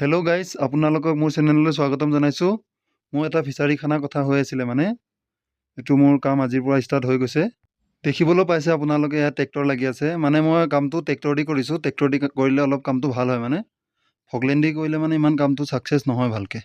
Hello' guys, আপোনালোকক মোৰ চেনেললৈ স্বাগতম জনাইছোঁ। মোৰ এটা ফিচাৰী খানা কথা হৈ আছিলে এইটো মোৰ কাম আজিৰ পৰা ষ্টাৰ্ট হৈ গৈছে। দেখিবলৈ পাইছে আপোনালোকে ইয়াত ট্ৰেক্টৰ লাগি আছে। মই কামটো ট্ৰেক্টৰ দি কৰিছোঁ। ট্ৰেক্টৰ দি কৰিলে অলপ কামটো ভাল হয়। ফগলেন দি কৰিলে ইমান কামটো ছাকচেছ নহয় ভালকৈ।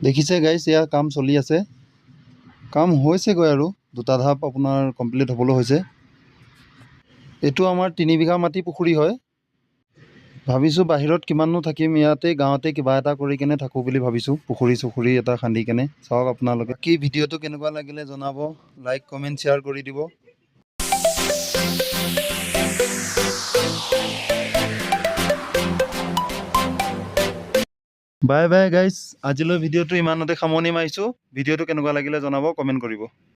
দেখিছে গাইজ, ইয়াৰ কাম চলি আছে। কাম হৈছেগৈ আৰু দুটা ধাপ আপোনাৰ কমপ্লিট হ'বলৈ হৈছে। এইটো আমাৰ 3 বিঘা মাটি পুখুৰী হয়। ভাবিছোঁ বাহিৰত কিমাননো থাকিম, ইয়াতে গাঁৱতে কিবা এটা কৰি কেনে থাকোঁ বুলি ভাবিছোঁ। পুখুৰী এটা খান্দি কেনে। চাওক আপোনালোকে কি ভিডিঅ'টো কেনেকুৱা লাগিলে জনাব। লাইক কমেণ্ট শ্বেয়াৰ কৰি দিব। বাই বাই গাইজ, আজিলৈ ভিডিঅ'টো ইমানতে সামৰণি মাৰিছোঁ। ভিডিঅ'টো কেনেকুৱা লাগিলে জনাব, কমেণ্ট কৰিব।